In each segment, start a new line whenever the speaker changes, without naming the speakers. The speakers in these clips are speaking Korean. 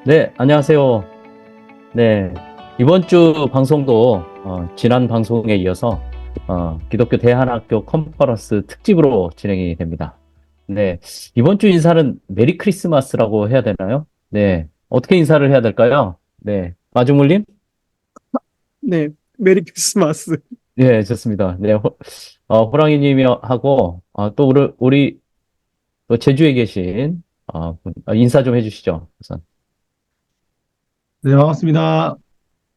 네, 안녕하세요. 네, 이번 주 방송도 지난 방송에 이어서 기독교 대한학교 컨퍼런스 특집으로 진행이 됩니다. 네, 이번 주 인사는 메리 크리스마스라고 해야 되나요? 네, 어떻게 인사를 해야 될까요? 네, 마중물님?
네, 메리 크리스마스.
네, 좋습니다. 네, 호랑이님이 하고 또 우리 또 제주에 계신 인사 좀 해주시죠. 우선.
네, 반갑습니다.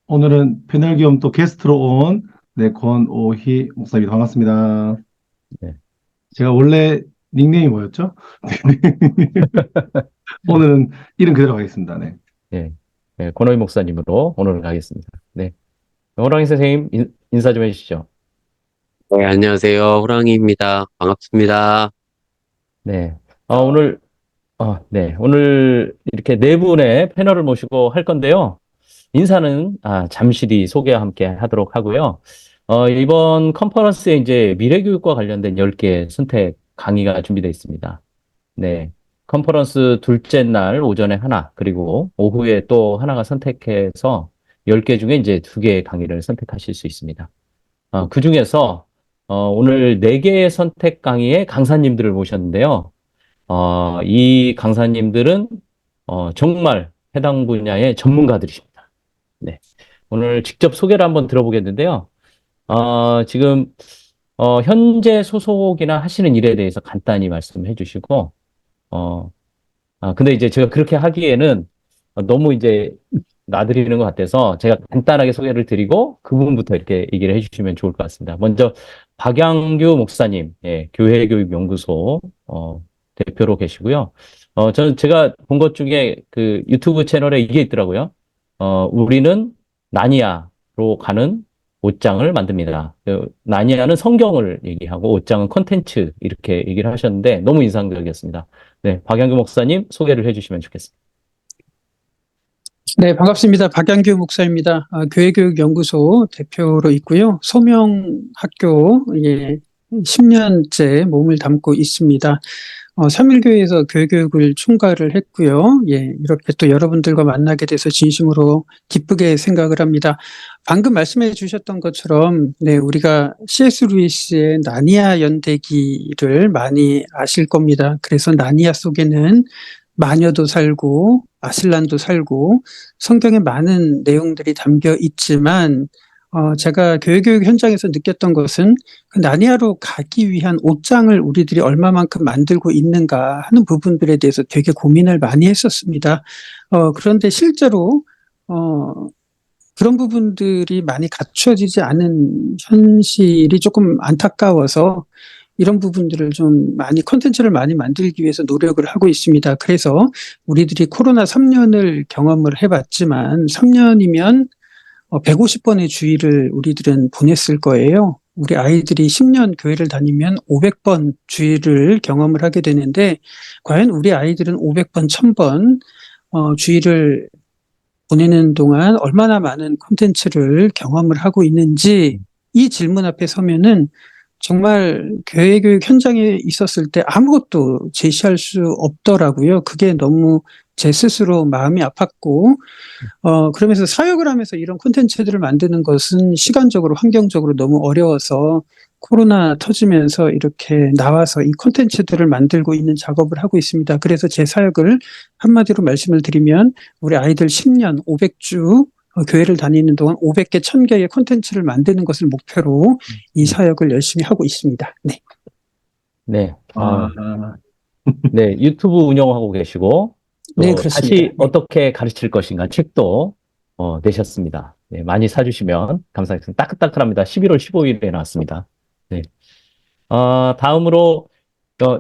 오늘은 패널 겸 또 게스트로 온, 네, 권오희 목사님 반갑습니다.
네,
제가 원래 닉네임이 뭐였죠? 오늘은 이름 그대로 가겠습니다. 네.
네, 네, 권호희 목사님으로 오늘 가겠습니다. 네. 호랑이 선생님 인사 좀 해주시죠.
네, 안녕하세요. 호랑이입니다. 반갑습니다.
네. 오늘 이렇게 네 분의 패널을 모시고 할 건데요. 인사는 잠시 뒤 소개와 함께 하도록 하고요. 이번 컨퍼런스에 이제 미래교육과 관련된 10개 선택 강의가 준비되어 있습니다. 네. 컨퍼런스 둘째 날 오전에 하나, 그리고 오후에 또 하나가 선택해서 10개 중에 이제 2개의 강의를 선택하실 수 있습니다. 그 중에서 오늘 4개의 선택 강의의 강사님들을 모셨는데요. 이 강사님들은 정말 해당 분야의 전문가들이십니다. 네. 오늘 직접 소개를 한번 들어보겠는데요. 지금 현재 소속이나 하시는 일에 대해서 간단히 말씀해 주시고 근데 이제 제가 그렇게 하기에는 너무 이제 나드리는 것 같아서 제가 간단하게 소개를 드리고 그 부분부터 이렇게 얘기를 해주시면 좋을 것 같습니다. 먼저 박양규 목사님, 예, 교회교육연구소 대표로 계시고요. 저는 제가 본 것 중에 그 유튜브 채널에 이게 있더라고요. 우리는 나니아로 가는 옷장을 만듭니다. 나니아는 성경을 얘기하고 옷장은 콘텐츠 이렇게 얘기를 하셨는데 너무 인상적이었습니다. 네, 박양규 목사님 소개를 해주시면 좋겠습니다.
네, 반갑습니다. 박양규 목사입니다. 교회교육연구소 대표로 있고요. 소명학교 10년째 몸을 담고 있습니다. 삼일교회에서 교회교육을 총괄을 했고요. 예, 이렇게 또 여러분들과 만나게 돼서 진심으로 기쁘게 생각을 합니다. 방금 말씀해 주셨던 것처럼, 네, 우리가 C.S. 루이스의 나니아 연대기를 많이 아실 겁니다. 그래서 나니아 속에는 마녀도 살고 아슬란도 살고 성경에 많은 내용들이 담겨 있지만 제가 교회교육 현장에서 느꼈던 것은 그 나니아로 가기 위한 옷장을 우리들이 얼마만큼 만들고 있는가 하는 부분들에 대해서 되게 고민을 많이 했었습니다. 그런데 실제로 그런 부분들이 많이 갖춰지지 않은 현실이 조금 안타까워서 이런 부분들을 좀 많이 콘텐츠를 많이 만들기 위해서 노력을 하고 있습니다. 그래서 우리들이 코로나 3년을 경험을 해봤지만 3년이면 150번의 주일을 우리들은 보냈을 거예요. 우리 아이들이 10년 교회를 다니면 500번 주일을 경험을 하게 되는데 과연 우리 아이들은 500번, 1000번 주일을 보내는 동안 얼마나 많은 콘텐츠를 경험을 하고 있는지 이 질문 앞에 서면은 정말 교회 교육 현장에 있었을 때 아무것도 제시할 수 없더라고요. 그게 너무 제 스스로 마음이 아팠고, 그러면서 사역을 하면서 이런 콘텐츠들을 만드는 것은 시간적으로, 환경적으로 너무 어려워서 코로나 터지면서 이렇게 나와서 이 콘텐츠들을 만들고 있는 작업을 하고 있습니다. 그래서 제 사역을 한마디로 말씀을 드리면 우리 아이들 10년, 500주 교회를 다니는 동안 500개, 1000개의 콘텐츠를 만드는 것을 목표로 이 사역을 열심히 하고 있습니다. 네.
네,
아,
네, 유튜브 운영하고 계시고
네,
또
그렇습니다.
다시 어떻게 가르칠 것인가 책도 내셨습니다. 네, 많이 사주시면 감사하겠습니다. 따끈따끈합니다. 11월 15일에 나왔습니다. 네. 다음으로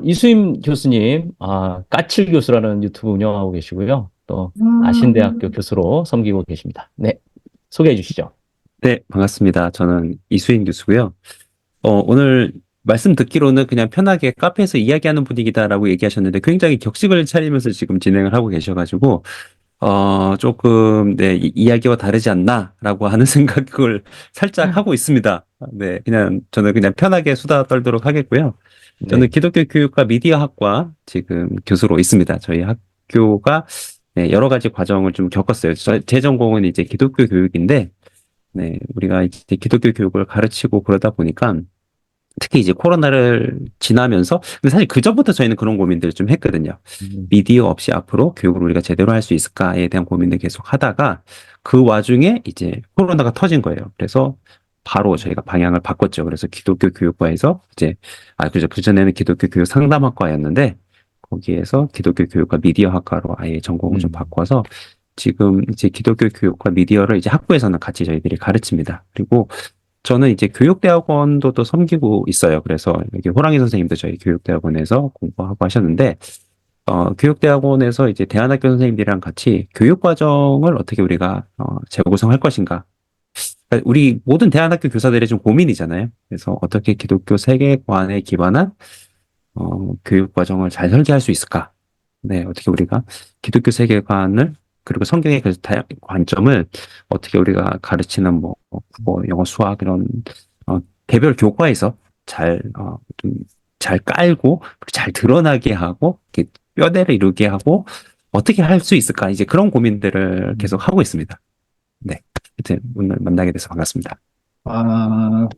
이수임 교수님, 까칠 교수라는 유튜브 운영하고 계시고요. 또 아신대학교 교수로 섬기고 계십니다. 네, 소개해 주시죠.
네, 반갑습니다. 저는 이수인 교수고요. 오늘 말씀 듣기로는 그냥 편하게 카페에서 이야기하는 분위기다라고 얘기하셨는데 굉장히 격식을 차리면서 지금 진행을 하고 계셔가지고 조금 네, 이야기와 다르지 않나라고 하는 생각을 살짝 하고 있습니다. 네, 저는 그냥 편하게 수다 떨도록 하겠고요. 저는
네,
기독교 교육과 미디어 학과 지금 교수로 있습니다. 저희 학교가 네, 여러 가지 과정을 좀 겪었어요. 제 전공은 이제 기독교 교육인데, 네, 우리가 이제 기독교 교육을 가르치고 그러다 보니까 특히 이제 코로나를 지나면서, 근데 사실 그 전부터 저희는 그런 고민들을 좀 했거든요. 미디어 없이 앞으로 교육을 우리가 제대로 할 수 있을까에 대한 고민을 계속 하다가 그 와중에 이제 코로나가 터진 거예요. 그래서 바로 저희가 방향을 바꿨죠. 그래서 기독교 교육과에서 이제, 그죠. 그전에는 기독교 교육 상담학과였는데 거기에서 기독교 교육과 미디어 학과로 아예 전공을 좀 바꿔서 지금 이제 기독교 교육과 미디어를 이제 학부에서는 같이 저희들이 가르칩니다. 그리고 저는 이제 교육대학원도 또 섬기고 있어요. 그래서 여기 호랑이 선생님도 저희 교육대학원에서 공부하고 하셨는데, 교육대학원에서 이제 대안학교 선생님들이랑 같이 교육과정을 어떻게 우리가, 재구성할 것인가. 그러니까 우리 모든 대안학교 교사들의 좀 고민이잖아요. 그래서 어떻게 기독교 세계관에 기반한, 교육과정을 잘 설계할 수 있을까. 네, 어떻게 우리가 기독교 세계관을 그리고 성경의 그 관점을 어떻게 우리가 가르치는 뭐 국어, 영어, 수학 이런 개별 교과에서 좀 잘 깔고 잘 드러나게 하고 이렇게 뼈대를 이루게 하고 어떻게 할 수 있을까 이제 그런 고민들을 계속 하고 있습니다. 네, 하여튼 오늘 만나게 돼서 반갑습니다.
아,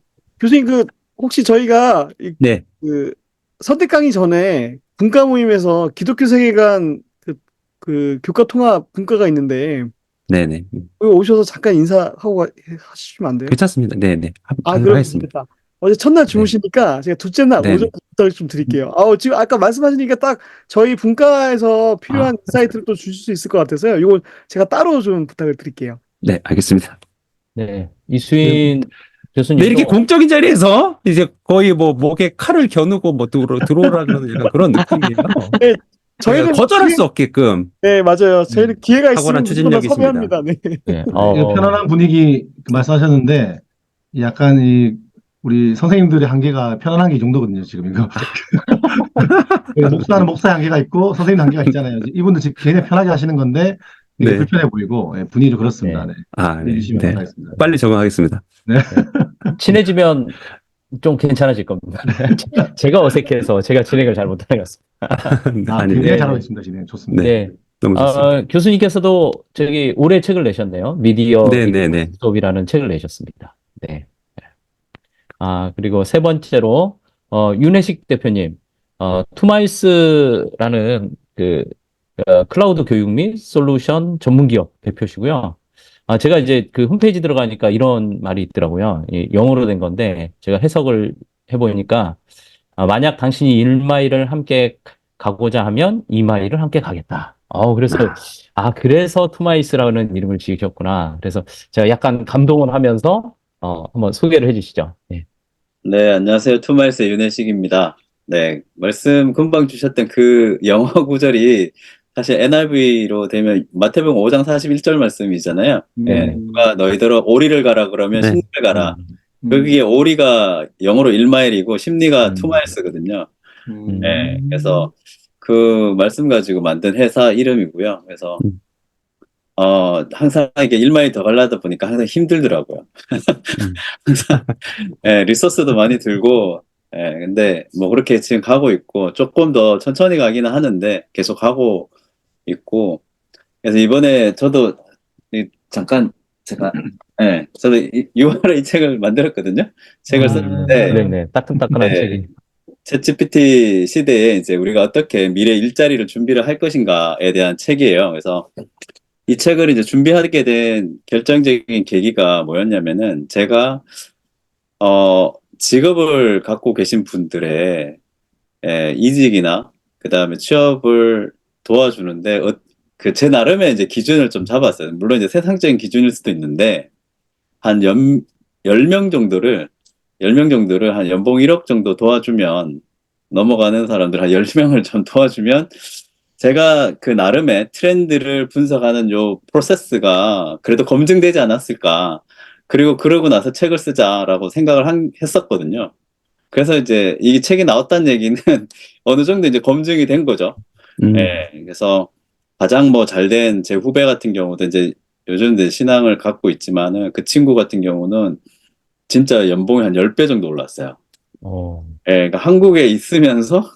교수님, 혹시 저희가
네,
선택 강의 전에 분과 모임에서 기독교 세계관 교과 통합 분과가 있는데,
네네,
여기 오셔서 잠깐 인사하고 하시면 안 돼요?
괜찮습니다. 네네,
그럼
하겠습니다.
좋겠다. 어제 첫날 주무시니까 제가 둘째 날
네네.
오전 부탁 좀 드릴게요. 지금 아까 말씀하시니까 딱 저희 분과에서 필요한 인사이트를 또 주실 수 있을 것 같아서요. 이걸 제가 따로 좀 부탁을 드릴게요.
네, 알겠습니다.
네, 이수인
네,
교수님도
이렇게 공적인 자리에서 이제 거의 뭐 목에 칼을 겨누고 뭐 들어오라 그러는 약간 그런 느낌이에요.
네, 저희는
거절할 수 없게끔
네, 맞아요. 저희는 기회가 있으면
탁월한
무조건
추진력이 있습니다.
섭외합니다. 네.
네,
이거 편안한 분위기 말씀하셨는데, 약간 우리 선생님들의 한계가 편안한 게 이 정도거든요, 지금 이거. 목사는 목사의 한계가 있고, 선생님 한계가 있잖아요. 이분들 지금 굉장히 편하게 하시는 건데, 되게
네.
불편해 보이고, 분위기도 그렇습니다.
네.
네.
네,
해주시면
네.
감사하겠습니다.
빨리 적응하겠습니다.
친해지면 좀 괜찮아질 겁니다. 제가 어색해서 제가 진행을 잘 못하는 것 같습니다.
아,
아니,
굉장히
네.
잘하고 있습니다, 진행. 좋습니다.
네.
너무 좋습니다.
교수님께서도 올해 책을 내셨네요. 미디어
네.
수업이라는 책을 내셨습니다. 네. 그리고 세 번째로, 윤혜식 대표님, 투마이스라는 클라우드 교육 및 솔루션 전문 기업 대표시고요. 제가 이제 그 홈페이지 들어가니까 이런 말이 있더라고요. 영어로 된 건데, 제가 해석을 해보니까, 만약 당신이 1마일을 함께 가고자 하면 2마일을 함께 가겠다. 그래서 투마이스라는 이름을 지으셨구나. 그래서 제가 약간 감동을 하면서, 한번 소개를 해주시죠. 네.
네, 안녕하세요. 투마일스의 윤혜식입니다. 네, 말씀 금방 주셨던 그 영어 구절이 사실 NIV로 되면 마태복음 5장 41절 말씀이잖아요. 네, 누가 너희들은 오리를 가라 그러면
네.
심리를 가라. 거기에 오리가 영어로 1마일이고 심리가 2마일스거든요. 네, 그래서 그 말씀 가지고 만든 회사 이름이고요. 그래서 항상 이게 1마일 더 가려다 보니까 항상 힘들더라고요. 항상 리소스도 많이 들고, 근데 뭐 그렇게 지금 가고 있고 조금 더 천천히 가기는 하는데 계속 가고 있고, 그래서 이번에 저도 잠깐 제가 저도 6월에 이 책을 만들었거든요. 책을 썼는데
네네. 따끈따끈한
네.
책이.
챗GPT 시대에 이제 우리가 어떻게 미래 일자리를 준비를 할 것인가에 대한 책이에요. 그래서 이 책을 이제 준비하게 된 결정적인 계기가 뭐였냐면은 제가 직업을 갖고 계신 분들의 이직이나 그 다음에 취업을 도와주는데 제 나름의 이제 기준을 좀 잡았어요. 물론 이제 세상적인 기준일 수도 있는데 한 10명 정도를 한 연봉 1억 정도 도와주면 넘어가는 사람들 한 10명을 좀 도와주면 제가 그 나름의 트렌드를 분석하는 요 프로세스가 그래도 검증되지 않았을까. 그리고 그러고 나서 책을 쓰자라고 생각을 했었거든요. 그래서 이제 이 책이 나왔다는 얘기는 어느 정도 이제 검증이 된 거죠. 그래서 가장 뭐 잘된 제 후배 같은 경우도 이제 요즘 이제 신앙을 갖고 있지만은 그 친구 같은 경우는 진짜 연봉이 한 10배 정도 올랐어요. 그러니까 한국에 있으면서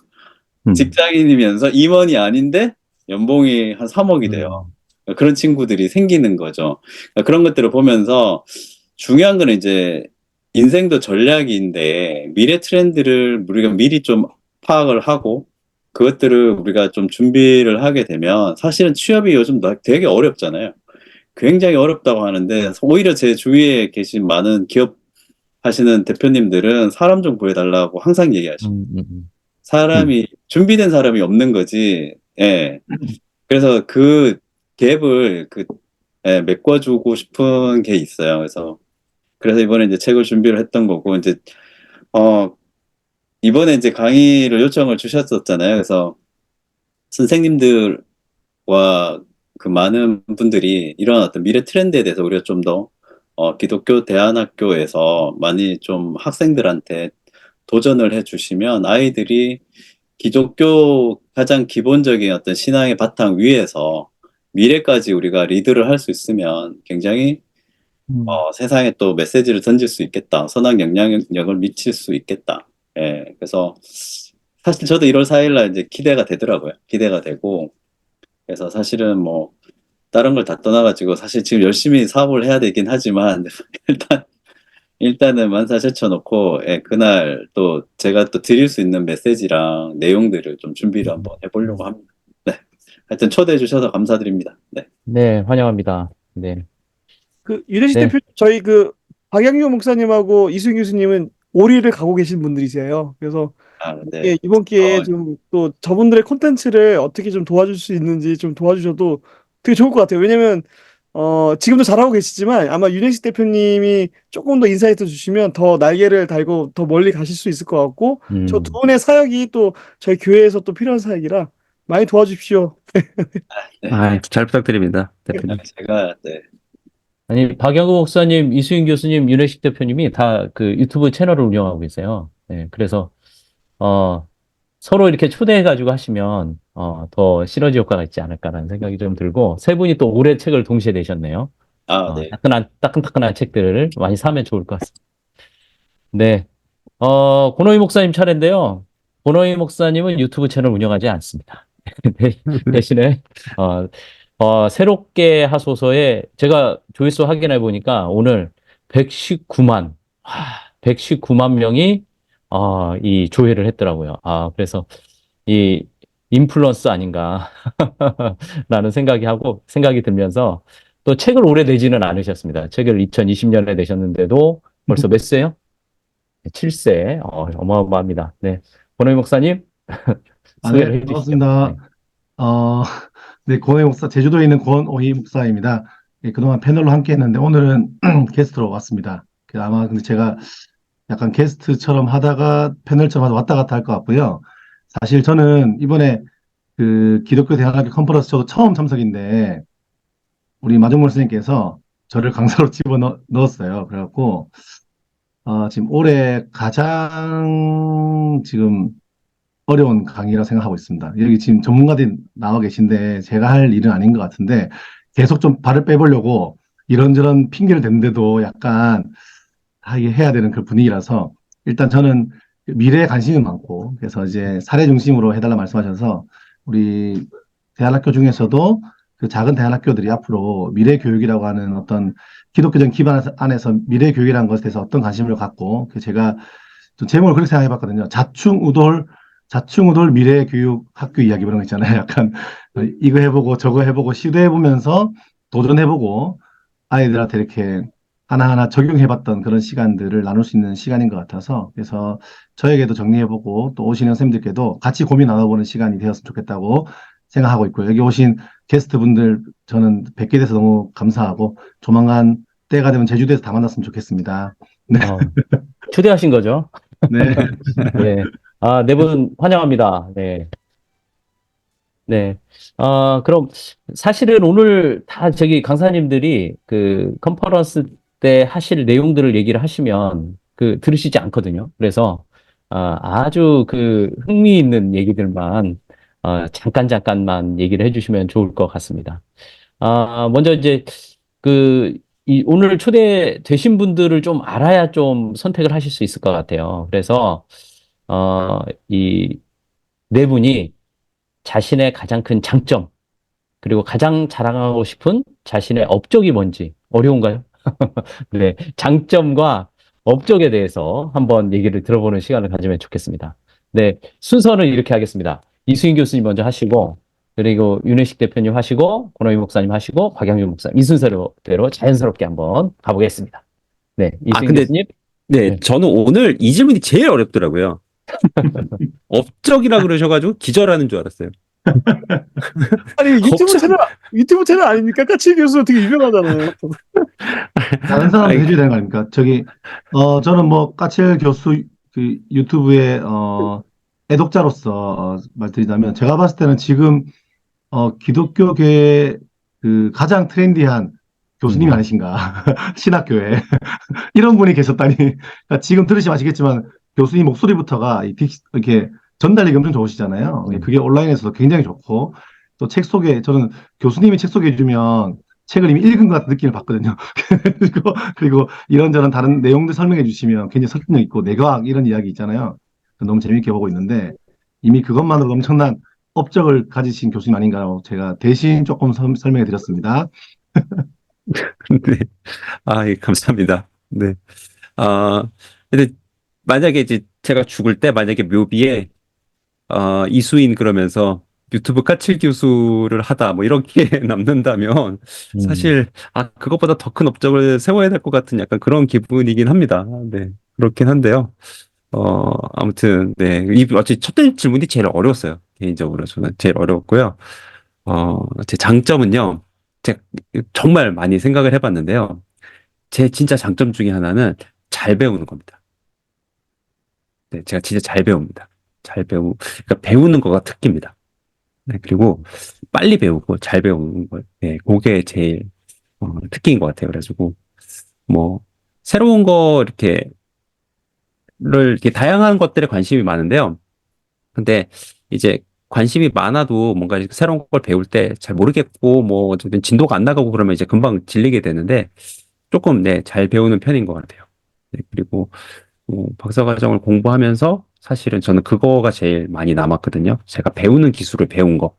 직장인이면서 임원이 아닌데 연봉이 한 3억이 돼요. 그런 친구들이 생기는 거죠. 그러니까 그런 것들을 보면서 중요한 건 이제 인생도 전략인데 미래 트렌드를 우리가 미리 좀 파악을 하고 그것들을 우리가 좀 준비를 하게 되면 사실은 취업이 요즘 되게 어렵잖아요. 굉장히 어렵다고 하는데 오히려 제 주위에 계신 많은 기업 하시는 대표님들은 사람 좀 구해달라고 항상 얘기하십니다. 사람이 준비된 사람이 없는 거지. 예. 그래서 그 갭을 예, 메꿔주고 싶은 게 있어요. 그래서 이번에 이제 책을 준비를 했던 거고 이제 이번에 이제 강의를 요청을 주셨었잖아요. 그래서 선생님들과 그 많은 분들이 이런 어떤 미래 트렌드에 대해서 우리가 좀 더 기독교 대안학교에서 많이 좀 학생들한테 도전을 해주시면 아이들이 기독교 가장 기본적인 어떤 신앙의 바탕 위에서 미래까지 우리가 리드를 할 수 있으면 굉장히 세상에 또 메시지를 던질 수 있겠다. 선한 영향력을 미칠 수 있겠다. 예, 그래서 사실 저도 1월 4일 날 이제 기대가 되더라고요. 기대가 되고 그래서 사실은 뭐 다른 걸 다 떠나가지고 사실 지금 열심히 사업을 해야 되긴 하지만 일단은 만사제쳐놓고 예, 그날 또 제가 또 드릴 수 있는 메시지랑 내용들을 좀 준비를 한번 해보려고 합니다. 네, 하여튼 초대해 주셔서 감사드립니다. 네.
네, 환영합니다. 네.
그 유대식
네.
대표 저희 그 박양규 목사님하고 이수인 교수님은 오리를 가고 계신 분들이세요. 그래서
네.
이번 기회에 좀 또 저분들의 콘텐츠를 어떻게 좀 도와줄 수 있는지 좀 도와주셔도 되게 좋을 것 같아요. 왜냐면 지금도 잘하고 계시지만 아마 윤행식 대표님이 조금 더 인사이트 주시면 더 날개를 달고 더 멀리 가실 수 있을 것 같고 저 두 분의 사역이 또 저희 교회에서 또 필요한 사역이라 많이 도와주십시오.
네.
잘 부탁드립니다, 대표님.
제가 네.
아니, 박영구 목사님, 이수인 교수님, 윤혜식 대표님이 다 그 유튜브 채널을 운영하고 계세요. 네, 그래서, 서로 이렇게 초대해가지고 하시면, 더 시너지 효과가 있지 않을까라는 생각이 좀 들고, 세 분이 또 올해 책을 동시에 내셨네요.
네.
따끈따끈한 책들을 많이 사면 좋을 것 같습니다. 네. 고노희 목사님 차례인데요. 고노희 목사님은 유튜브 채널 운영하지 않습니다. 대신에, 새롭게 하소서에 제가 조회수 확인해 보니까 오늘 119만 명이, 이 조회를 했더라고요. 그래서 이 인플루언스 아닌가, 라는 생각이 들면서 또 책을 오래 내지는 않으셨습니다. 책을 2020년에 내셨는데도 벌써 몇 세요? 7세. 어마어마합니다. 네. 권호희 목사님, 소개를
네,
해주시죠.
반갑습니다.
네.
네, 권오희 목사, 제주도에 있는 권오희 목사입니다. 예, 그동안 패널로 함께 했는데, 오늘은 게스트로 왔습니다. 아마 근데 제가 약간 게스트처럼 하다가 패널처럼 하다 왔다 갔다 할 것 같고요. 사실 저는 이번에 그 기독교 대학교 컨퍼런스 저도 처음 참석인데, 우리 마종물 선생님께서 저를 강사로 집어넣었어요. 그래갖고, 지금 올해 가장 지금 어려운 강의라고 생각하고 있습니다. 여기 지금 전문가들이 나와 계신데 제가 할 일은 아닌 것 같은데 계속 좀 발을 빼보려고 이런저런 핑계를 댔는데도 약간 이게 해야 되는 그 분위기라서 일단 저는 미래에 관심이 많고 그래서 이제 사례 중심으로 해달라 말씀하셔서 우리 대안학교 중에서도 그 작은 대안학교들이 앞으로 미래 교육이라고 하는 어떤 기독교적 기반 안에서 미래 교육이라는 것에 대해서 어떤 관심을 갖고 제가 좀 제목을 그렇게 생각해봤거든요. 자충우돌 미래교육 학교 이야기 그런 거 있잖아요. 약간 이거 해보고 저거 해보고 시도해보면서 도전해보고 아이들한테 이렇게 하나하나 적용해봤던 그런 시간들을 나눌 수 있는 시간인 것 같아서 그래서 저에게도 정리해보고 또 오시는 선생님들께도 같이 고민 나눠보는 시간이 되었으면 좋겠다고 생각하고 있고요. 여기 오신 게스트분들 저는 뵙게 돼서 너무 감사하고 조만간 때가 되면 제주도에서 다 만났으면 좋겠습니다. 네.
초대하신 거죠?
네.
네. 네 분 환영합니다. 네. 네. 그럼 사실은 오늘 다 강사님들이 그 컨퍼런스 때 하실 내용들을 얘기를 하시면 들으시지 않거든요. 그래서 아주 흥미있는 얘기들만 잠깐만 얘기를 해주시면 좋을 것 같습니다. 먼저 이제 오늘 초대되신 분들을 좀 알아야 좀 선택을 하실 수 있을 것 같아요. 그래서 이 네 분이 자신의 가장 큰 장점, 그리고 가장 자랑하고 싶은 자신의 업적이 뭔지 어려운가요? 네, 장점과 업적에 대해서 한번 얘기를 들어보는 시간을 가지면 좋겠습니다. 네, 순서는 이렇게 하겠습니다. 이수인 교수님 먼저 하시고, 그리고 윤회식 대표님 하시고, 권호희 목사님 하시고, 박양준 목사님 이 순서대로 자연스럽게 한번 가보겠습니다. 네, 이수인
근데
교수님.
네,
네.
저는 오늘 이 질문이 제일 어렵더라고요. 업적이라 그러셔가지고 기절하는 줄 알았어요.
아니
업적,
유튜브 채널 아닙니까? 까치 교수 되게 유명하잖아요.
다른 사람도
아니,
해줘야 되는 거 아닙니까? 저는 뭐, 까칠 교수 그 유튜브의, 애독자로서, 말드리자면, 제가 봤을 때는 지금, 기독교계의 그 가장 트렌디한 교수님이
음,
아니신가. 신학교에. 이런 분이 계셨다니. 그러니까 지금 들으시면 아시겠지만, 교수님 목소리부터가 이렇게 전달력이 엄청 좋으시잖아요.
음,
그게 온라인에서도 굉장히 좋고, 또 저는 교수님이 책 소개해주면 책을 이미 읽은 것 같은 느낌을 받거든요. 그리고 이런저런 다른 내용들 설명해 주시면 굉장히 설득력 있고, 내과학 이런 이야기 있잖아요. 너무 재밌게 보고 있는데, 이미 그것만으로 엄청난 업적을 가지신 교수님 아닌가라고 제가 대신 조금 설명해 드렸습니다.
네. 예, 감사합니다. 네. 아, 근데 만약에 이제 제가 죽을 때 만약에 묘비에 이수인 그러면서 유튜브 까칠 교수를 하다 뭐 이렇게 남는다면
음,
사실 그것보다 더 큰 업적을 세워야 될 것 같은 약간 그런 기분이긴 합니다. 네. 그렇긴 한데요. 아무튼 네. 어차피 첫 번째 질문이 제일 어려웠어요. 개인적으로 저는 제일 어려웠고요. 제 장점은요. 제가 정말 많이 생각을 해봤는데요. 제 진짜 장점 중에 하나는 잘 배우는 겁니다. 네, 제가 진짜 잘 배웁니다. 그러니까 배우는 거가 특기입니다. 네, 그리고 빨리 배우고 잘 배우는 거, 네, 그게 제일 특기인 것 같아요. 그래가지고 뭐 새로운 거 이렇게 다양한 것들에 관심이 많은데요. 근데 이제 관심이 많아도 뭔가 이렇게 새로운 걸 배울 때 잘 모르겠고 뭐 어쨌든 진도가 안 나가고 그러면 이제 금방 질리게 되는데 조금 네, 잘 배우는 편인 것 같아요. 네, 그리고 박사과정을 공부하면서 사실은 저는 그거가 제일 많이 남았거든요. 제가 배우는 기술을 배운 거.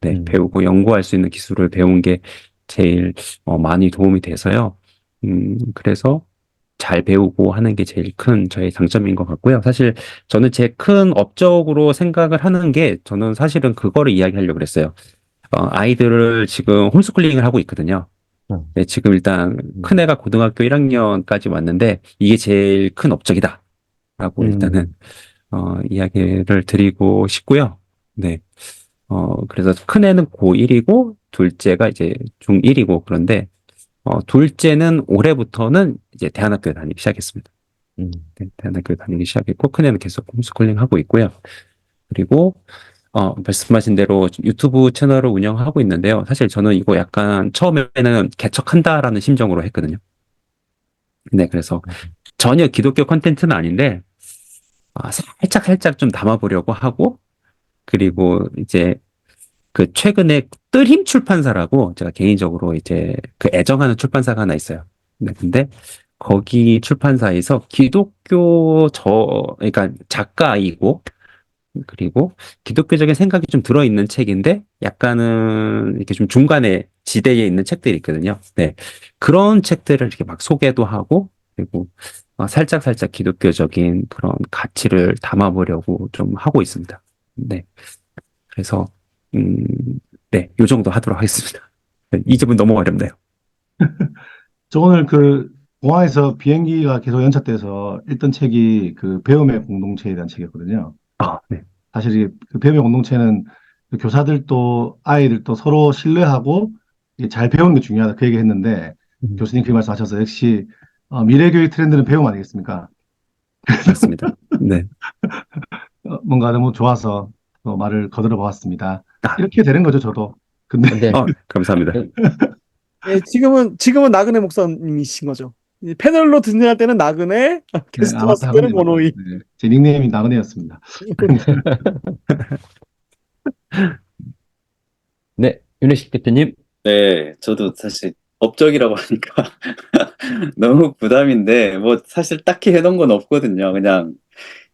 네,
음,
배우고 연구할 수 있는 기술을 배운 게 제일 많이 도움이 돼서요. 그래서 잘 배우고 하는 게 제일 큰 저의 장점인 것 같고요. 사실 저는 제 큰 업적으로 생각을 하는 게 저는 사실은 그거를 이야기하려고 그랬어요. 아이들을 지금 홈스쿨링을 하고 있거든요.
음,
네, 지금 일단
음,
큰애가 고등학교 1학년까지 왔는데 이게 제일 큰 업적이다. 라고 일단은
음,
이야기를 드리고 싶고요. 네. 그래서 큰애는 고1이고 둘째가 이제 중1이고 그런데 둘째는 올해부터는 이제 대안학교에 다니기 시작했습니다.
음,
네, 대안학교에 다니기 시작했고 큰애는 계속 홈스쿨링 하고 있고요. 그리고 말씀하신 대로 유튜브 채널을 운영하고 있는데요. 사실 저는 이거 약간 처음에는 개척한다라는 심정으로 했거든요. 네, 그래서 전혀 기독교 컨텐츠는 아닌데 살짝 좀 담아보려고 하고 그리고 이제 그 최근에 뜰힘 출판사라고 제가 개인적으로 이제 그 애정하는 출판사가 하나 있어요. 네, 근데 거기 출판사에서 그러니까 작가이고 그리고 기독교적인 생각이 좀 들어있는 책인데 약간은 이렇게 좀 중간에 지대에 있는 책들이 있거든요. 네. 그런 책들을 이렇게 막 소개도 하고 그리고 살짝 기독교적인 그런 가치를 담아보려고 좀 하고 있습니다. 네. 그래서 음, 네, 요 정도 하도록 하겠습니다. 네, 이 점은 너무 어렵네요.
저 오늘 공항에서 비행기가 계속 연착돼서 읽던 책이 그 배움의 공동체에 대한 책이었거든요.
네.
사실 그 배움의 공동체는 그 교사들도 아이들도 서로 신뢰하고 이게 잘 배우는 게 중요하다 그 얘기 했는데
음.
교수님 그 말씀하셔서 역시 미래교육 트렌드는 배움 아니겠습니까?
맞습니다. 네.
뭔가 너무 좋아서 또 말을 거들어 보았습니다.
아,
이렇게 되는 거죠, 저도. 근데
근데,
감사합니다.
예, 지금은 나그네 목사님이신 거죠. 이 패널로 등장할 때는 나그네,
네,
게스트 왔을
맞다,
때는
맞다.
권호희.
네, 제 닉네임이 나그네였습니다.
네, 윤혜식 대표님.
네, 저도 사실 업적이라고 하니까 너무 부담인데, 뭐 사실 딱히 해놓은 건 없거든요. 그냥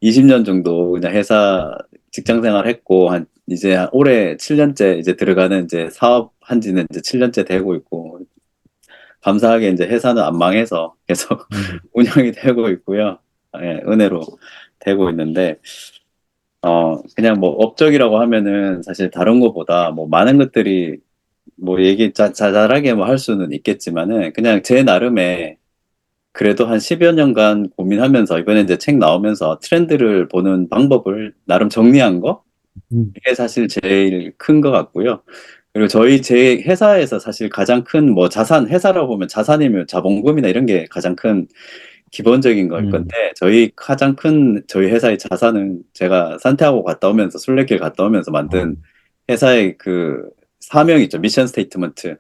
20년 정도 그냥 회사 직장 생활 했고, 이제 올해 7년째 이제 들어가는 이제 사업 한 지는 이제 7년째 되고 있고, 감사하게 이제 회사는 안 망해서 계속 운영이 되고 있고요. 예, 은혜로 되고 있는데, 그냥 뭐 업적이라고 하면은 사실 다른 것보다 뭐 많은 것들이 뭐 얘기 자잘하게 뭐 할 수는 있겠지만은 그냥 제 나름의 그래도 한 10여 년간 고민하면서 이번에 이제 책 나오면서 트렌드를 보는 방법을 나름 정리한 거? 이게 사실 제일 큰 것 같고요. 그리고 제 회사에서 사실 가장 큰 뭐 회사라고 보면 자산이면 자본금이나 이런 게 가장 큰 기본적인 걸 건데, 저희 회사의 자산은 제가 산티아고 갔다 오면서, 순례길 갔다 오면서 만든 회사의 그 사명 있죠. 미션 스테이트먼트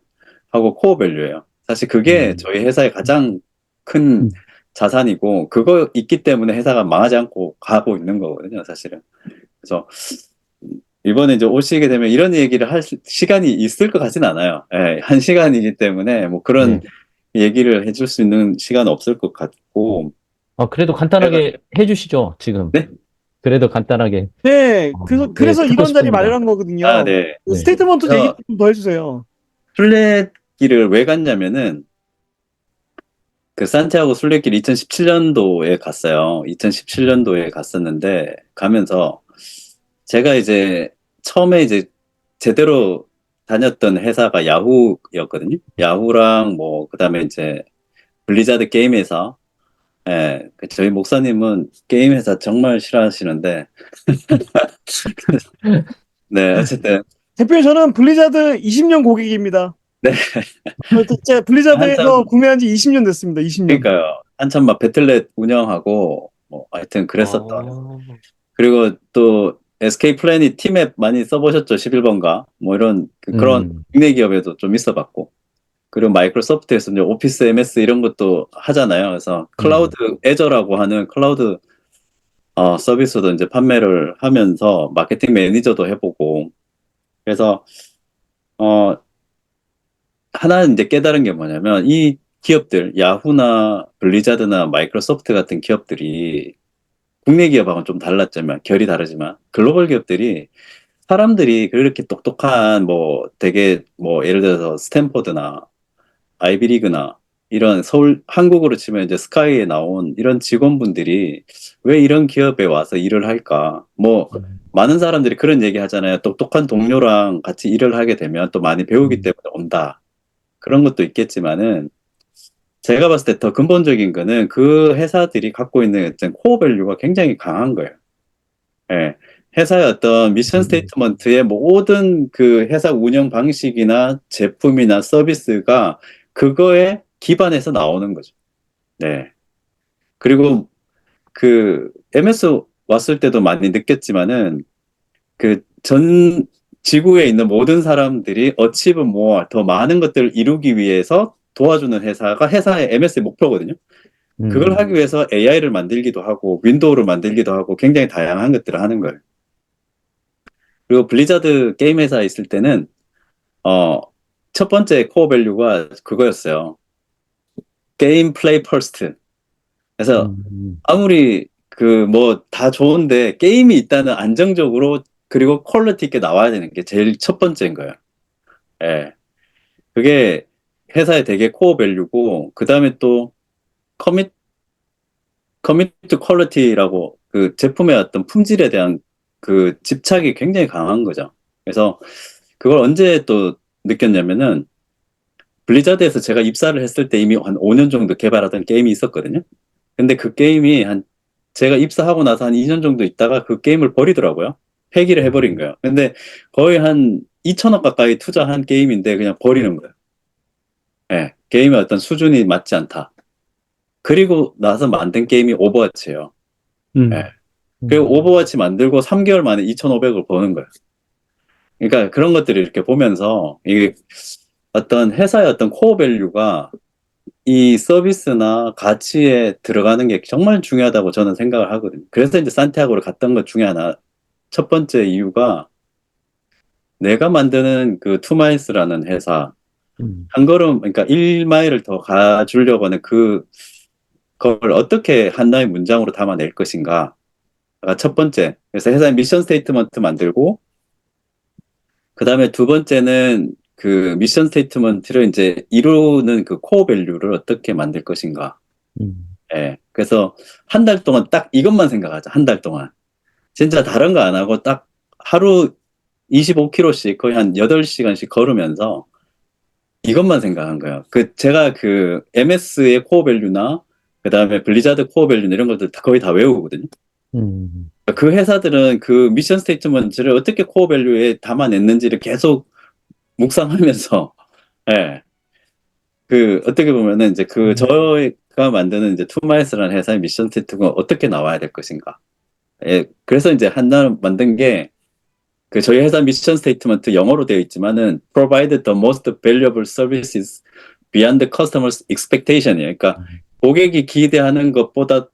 하고 코어 밸류예요. 사실 그게 저희 회사의 가장 큰 자산이고, 그거 있기 때문에 회사가 망하지 않고 가고 있는 거거든요, 사실은. 그래서 이번에 이제 오시게 되면 이런 얘기를 할 시간이 있을 것 같진 않아요. 예, 한 시간이기 때문에 뭐 그런 얘기를 해줄 수 있는 시간은 없을 것 같고.
그래도 간단하게 해주시죠, 지금.
네?
그래도 간단하게.
네,
네,
그래서
듣고
이런 자리
싶습니다.
마련한 거거든요.
아, 네.
그
네.
스테이트먼트 얘기 좀 더 해주세요.
순례길을 왜 갔냐면은, 그 산티아고 순례길 2017년도에 갔어요. 2017년도에 갔었는데, 가면서 제가 이제 처음에 이제 제대로 다녔던 회사가 야후였거든요. 야후랑 뭐 그다음에 이제 블리자드 게임 회사. 예, 저희 목사님은 게임 회사 정말 싫어하시는데, 네, 어쨌든
대표님, 저는 블리자드 20년 고객입니다.
네.
진짜 블리자드에서
한참
구매한 지 20년 됐습니다. 20년.
그러니까요. 한참 막 배틀넷 운영하고 뭐 하여튼 그랬었던. 그리고 또 SK 플래닛 티맵 많이 써보셨죠? 11번가 뭐 이런 그런 국내 기업에도 좀 있어봤고, 그리고 마이크로소프트에서 이제 오피스 MS 이런 것도 하잖아요. 그래서 클라우드 애저라고 하는 클라우드 서비스도 이제 판매를 하면서 마케팅 매니저도 해보고. 그래서 하나 이제 깨달은 게 뭐냐면, 이 기업들 야후나 블리자드나 마이크로소프트 같은 기업들이 국내 기업하고는 좀 달랐지만, 결이 다르지만 글로벌 기업들이 사람들이 그렇게 똑똑한 뭐 되게 뭐 예를 들어서 스탠퍼드나 아이비리그나 이런 한국으로 치면 이제 스카이에 나온 이런 직원분들이 왜 이런 기업에 와서 일을 할까? 뭐 많은 사람들이 그런 얘기 하잖아요. 똑똑한 동료랑 같이 일을 하게 되면 또 많이 배우기 때문에 온다. 그런 것도 있겠지만은, 제가 봤을 때 더 근본적인 거는 그 회사들이 갖고 있는 어떤 코어 밸류가 굉장히 강한 거예요. 예. 회사의 어떤 미션 스테이트먼트의 모든 그 회사 운영 방식이나 제품이나 서비스가 그거에 기반해서 나오는 거죠. 네. 그리고 그 MS 왔을 때도 많이 느꼈지만은, 그 전 지구에 있는 모든 사람들이 어치브 모어 더 많은 것들을 이루기 위해서 도와주는 회사가 회사의 MS의 목표거든요. 그걸 하기 위해서 AI를 만들기도 하고 윈도우를 만들기도 하고 굉장히 다양한 것들을 하는 거예요. 그리고 블리자드 게임 회사에 있을 때는 첫 번째 코어 밸류가 그거였어요. 게임 플레이 퍼스트. 그래서 아무리 그 뭐 다 좋은데 게임이 일단은 안정적으로 그리고 퀄리티 있게 나와야 되는 게 제일 첫 번째인 거예요. 예. 그게 회사의 되게 코어 밸류고, 그 다음에 또 커미트 퀄리티라고, 그 제품의 어떤 품질에 대한 그 집착이 굉장히 강한 거죠. 그래서 그걸 언제 또 느꼈냐면은, 블리자드에서 제가 입사를 했을 때 이미 한 5년 정도 개발하던 게임이 있었거든요. 근데 그 게임이 제가 입사하고 나서 한 2년 정도 있다가 그 게임을 버리더라고요. 폐기를 해버린 거예요. 근데 거의 한 2천억 가까이 투자한 게임인데 그냥 버리는 거예요. 예, 게임의 어떤 수준이 맞지 않다. 그리고 나서 만든 게임이 오버워치예요. 예. 그리고 오버워치 만들고 3개월 만에 2,500을 버는 거예요. 그러니까 그런 것들을 이렇게 보면서, 이게 어떤 회사의 어떤 코어 밸류가 이 서비스나 가치에 들어가는 게 정말 중요하다고 저는 생각을 하거든요. 그래서 이제 산티아고를 갔던 것 중에 하나, 첫 번째 이유가, 내가 만드는 그 투마일스라는 회사, 한 걸음, 그러니까 1마일을 더 가주려고 하는 그걸 어떻게 하나의 문장으로 담아낼 것인가. 첫 번째. 그래서 회사의 미션 스테이트먼트 만들고, 그 다음에 두 번째는 그 미션 스테이트먼트를 이제 이루는 그 코어 밸류를 어떻게 만들 것인가.
음.
예. 그래서 한 달 동안 딱 이것만 생각하자. 한 달 동안. 진짜 다른 거 안 하고 딱 하루 25km씩 거의 한 8시간씩 걸으면서 이것만 생각한 거예요. 제가 MS의 코어 밸류나 그 다음에 블리자드 코어 밸류나 이런 것들 거의 다 외우거든요.
음.
그 회사들은 그 미션 스테이트먼트를 어떻게 코어 밸류에 담아냈는지를 계속 묵상하면서, 예. 어떻게 보면은 이제 저희가 만드는 이제 투마일스라는 회사의 미션 스테이트가 어떻게 나와야 될 것인가. 예. 그래서 이제 하나 만든 게 저희 회사 미션 스테이트먼트 영어로 되어 있지만은 provide the most valuable services beyond the customer's expectation이에요. 그러니까 고객이 기대하는 것보다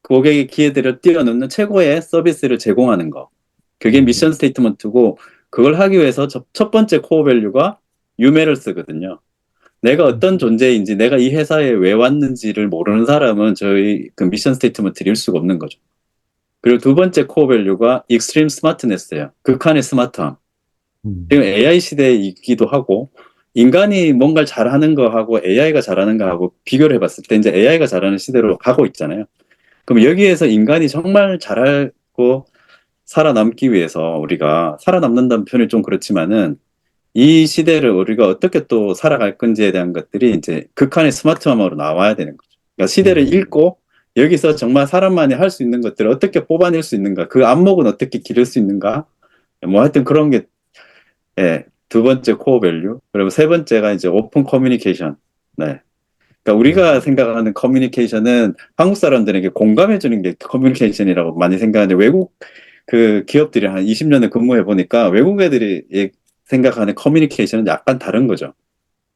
고객의 기대를 뛰어넘는 최고의 서비스를 제공하는 거. 그게 미션 스테이트먼트고 그걸 하기 위해서 첫 번째 코어 밸류가 유매를 쓰거든요. 내가 어떤 존재인지 내가 이 회사에 왜 왔는지를 모르는 사람은 저희 그 미션 스테이트먼트를 읽을 수가 없는 거죠. 그리고 두 번째 코어 밸류가 익스트림 스마트네스예요. 극한의 스마트함. 지금 AI 시대이기도 하고 인간이 뭔가를 잘하는 거하고 AI가 잘하는 거하고 비교를 해봤을 때 이제 AI가 잘하는 시대로 가고 있잖아요. 그럼 여기에서 인간이 정말 잘하고 살아남기 위해서 우리가 살아남는다는 표현이 좀 그렇지만은 이 시대를 우리가 어떻게 또 살아갈 건지에 대한 것들이 이제 극한의 스마트함으로 나와야 되는 거죠. 그러니까 시대를 읽고 여기서 정말 사람만이 할 수 있는 것들을 어떻게 뽑아낼 수 있는가, 그 안목은 어떻게 기를 수 있는가, 뭐 하여튼 그런 게, 예, 두 번째 코어 밸류. 그리고 세 번째가 이제 오픈 커뮤니케이션. 네. 그러니까 우리가 생각하는 커뮤니케이션은 한국 사람들에게 공감해 주는 게 커뮤니케이션이라고 많이 생각하는데 외국 기업들이 한 20년을 근무해 보니까 외국 애들이 생각하는 커뮤니케이션은 약간 다른 거죠.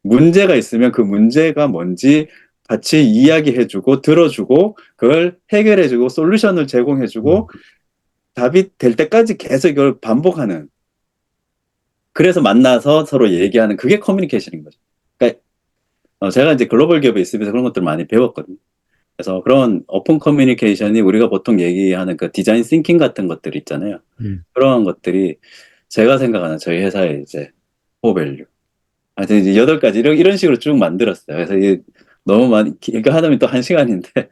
문제가 있으면 그 문제가 뭔지 같이 이야기해주고 들어주고 그걸 해결해주고 솔루션을 제공해주고 답이 될 때까지 계속 이걸 반복하는, 그래서 만나서 서로 얘기하는 그게 커뮤니케이션인 거죠. 그러니까 제가 이제 글로벌 기업에 있으면서 그런 것들을 많이 배웠거든요. 그래서 그런 오픈 커뮤니케이션이 우리가 보통 얘기하는 그 디자인 싱킹 같은 것들 있잖아요. 그런 것들이 제가 생각하는 저희 회사의 이제 코어 밸류. 하여튼 이제 8가지 이런 식으로 쭉 만들었어요. 그래서 이게 너무 많이, 이거 하면 또 1시간인데.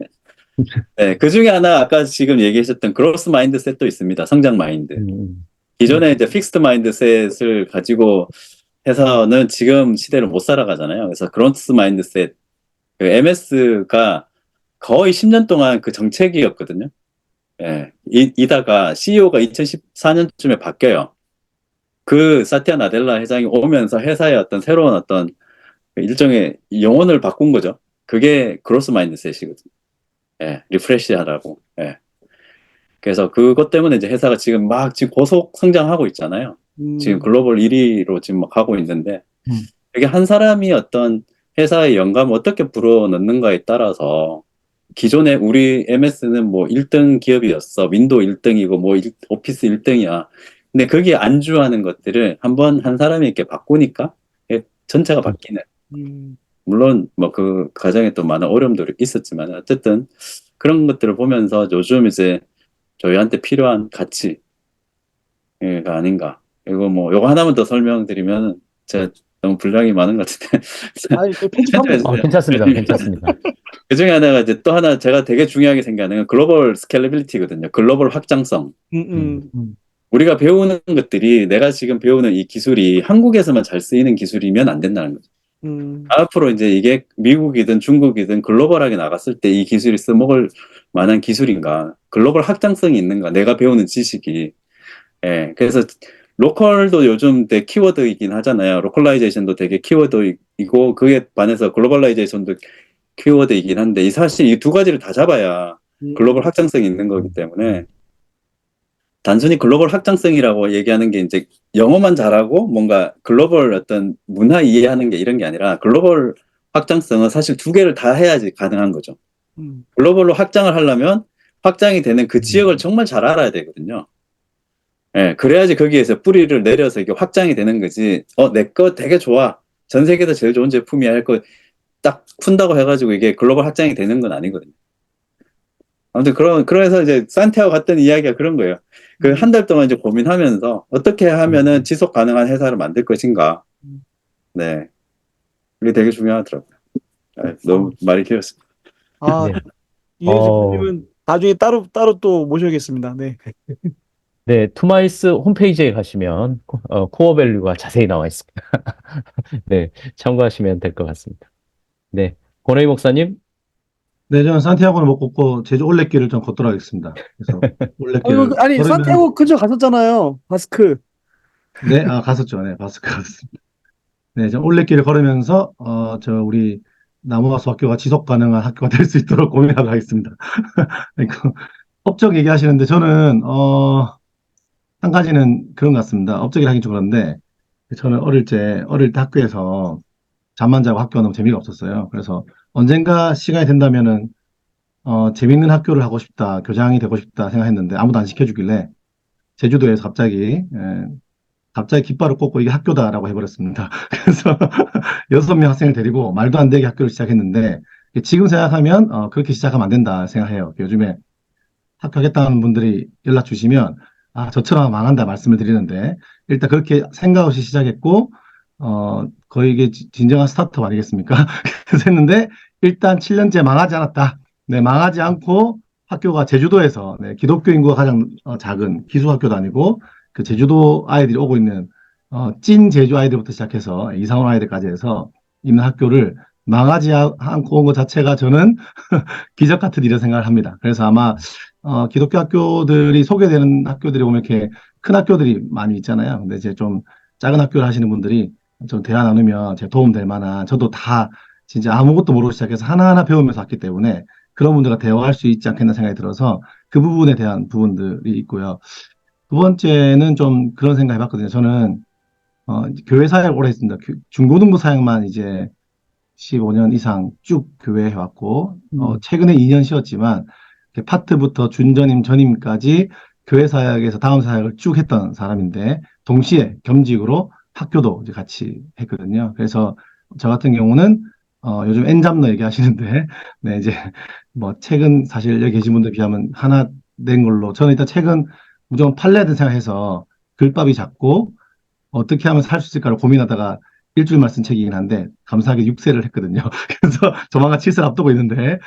네, 그 중에 하나 아까 지금 얘기하셨던 그로스 마인드셋도 있습니다. 성장 마인드. 기존에 이제 픽스드 마인드셋을 가지고 해서는 지금 시대를 못 살아가잖아요. 그래서 그로스 마인드셋, MS가 거의 10년 동안 그 정책이었거든요. 예, 이다가 CEO가 2014년쯤에 바뀌어요. 사티아 나델라 회장이 오면서 회사의 어떤 새로운 어떤 일종의 영혼을 바꾼 거죠. 그게 그로스 마인드셋이거든요. 예, 리프레시 하라고. 예. 그래서 그것 때문에 이제 회사가 지금 고속 성장하고 있잖아요. 지금 글로벌 1위로 지금 막 가고 있는데, 이게 한 사람이 어떤 회사의 영감을 어떻게 불어넣는가에 따라서 기존에 우리 MS는 뭐 1등 기업이었어. 윈도우 1등이고 뭐 오피스 1등이야. 근데 거기에 안주하는 것들을 한번 한 사람이 이렇게 바꾸니까 전체가 바뀌는. 물론 뭐 그 과정에 또 많은 어려움들이 있었지만 어쨌든 그런 것들을 보면서 요즘 이제 저희한테 필요한 가치가 아닌가. 그리고 뭐 요거 하나만 더 설명드리면 제가 너무 분량이 많은 것 같은데.
아니, 편집하면
편집해주세요.
괜찮습니다. 괜찮습니다.
그 중에 하나가 이제 또 하나 제가 되게 중요하게 생각하는 건 글로벌 스케일러빌리티거든요. 글로벌 확장성. 우리가 배우는 것들이 내가 지금 배우는 이 기술이 한국에서만 잘 쓰이는 기술이면 안 된다는 거죠. 앞으로 이제 이게 미국이든 중국이든 글로벌하게 나갔을 때 이 기술이 써먹을 만한 기술인가, 글로벌 확장성이 있는가, 내가 배우는 지식이. 예, 그래서 로컬도 요즘 되게 키워드이긴 하잖아요. 로컬라이제이션도 되게 키워드이고 그에 반해서 글로벌라이제이션도 키워드이긴 한데 사실 이 두 가지를 다 잡아야 글로벌 확장성이 있는 거기 때문에 단순히 글로벌 확장성이라고 얘기하는 게 이제 영어만 잘하고 뭔가 글로벌 어떤 문화 이해하는 게 이런 게 아니라 글로벌 확장성은 사실 두 개를 다 해야지 가능한 거죠. 글로벌로 확장을 하려면 확장이 되는 그 지역을 정말 잘 알아야 되거든요. 예, 그래야지 거기에서 뿌리를 내려서 이게 확장이 되는 거지. 내 거 되게 좋아. 전 세계에서 제일 좋은 제품이야 할 거 딱 푼다고 해가지고 이게 글로벌 확장이 되는 건 아니거든요. 아무튼 그래서 이제 산티아고 갔던 이야기가 그런 거예요. 그 한 달 동안 이제 고민하면서 어떻게 하면은 지속 가능한 회사를 만들 것인가. 네. 그게 되게 중요하더라고요. 너무 말이 길었습니다.
아,
네.
이은희
어,
대표님은 나중에 따로 또 모셔야겠습니다. 네.
네, 투마이스 홈페이지에 가시면 코어 밸류가 자세히 나와 있습니다. 네, 참고하시면 될 것 같습니다. 네, 권혜희 목사님.
네, 저는 산티아고는 못 걷고 제주 올레길을 좀 걷도록 하겠습니다. 그래서 올레길을
아니,
걸으면
산티아고 근처 갔었잖아요. 바스크.
네, 갔었죠. 네, 바스크 갔습니다. 네, 저 올레길을 걸으면서 우리 나무하수 학교가 지속 가능한 학교가 될 수 있도록 고민하도록 하겠습니다. 그 업적 얘기하시는데 저는 한 가지는 그런 것 같습니다. 업적이라 하긴 좀 그런데 저는 어릴 때 학교에서 잠만 자고 학교가 너무 재미가 없었어요. 그래서 언젠가 시간이 된다면은 재밌는 학교를 하고 싶다, 교장이 되고 싶다 생각했는데 아무도 안 시켜주길래 제주도에서 갑자기 깃발을 꽂고 이게 학교다라고 해버렸습니다. 그래서 6명 학생을 데리고 말도 안 되게 학교를 시작했는데 지금 생각하면 그렇게 시작하면 안 된다 생각해요. 요즘에 학교 하겠다는 분들이 연락 주시면 저처럼 하면 망한다 말씀을 드리는데 일단 그렇게 생각 없이 시작했고 거의 이게 진정한 스타트업 아니겠습니까? 그래서 했는데 일단 7년째 망하지 않았다. 네, 망하지 않고 학교가 제주도에서 네, 기독교 인구가 가장 작은 기숙학교도 아니고 그 제주도 아이들이 오고 있는 찐 제주 아이들부터 시작해서 이사 온 아이들까지 해서 있는 학교를 망하지 않고 온 것 자체가 저는 기적 같은 일이라 생각을 합니다. 그래서 아마 기독교 학교들이 소개되는 학교들이 보면 이렇게 큰 학교들이 많이 있잖아요. 근데 이제 좀 작은 학교를 하시는 분들이 좀 대화 나누면 제 도움 될 만한 저도 다 진짜 아무것도 모르고 시작해서 하나하나 배우면서 왔기 때문에 그런 분들과 대화할 수 있지 않겠나 생각이 들어서 그 부분에 대한 부분들이 있고요. 두 번째는 좀 그런 생각 해봤거든요. 저는 교회 사역을 오래 했습니다. 중고등부 사역만 이제 15년 이상 쭉 교회 해왔고, 최근에 2년 쉬었지만, 이렇게 파트부터 준전임, 전임까지 교회 사역에서 다음 사역을 쭉 했던 사람인데, 동시에 겸직으로 학교도 이제 같이 했거든요. 그래서 저 같은 경우는, 요즘 엔잡러 얘기하시는데, 네, 이제, 뭐, 책은 사실 여기 계신 분들 비하면 하나 낸 걸로, 저는 일단 책은 무조건 팔려야 된다 생각해서 글밥이 작고, 어떻게 하면 살 수 있을까를 고민하다가 일주일만 쓴 책이긴 한데 감사하게 6세를 했거든요. 그래서 조만간 7세를 앞두고 있는데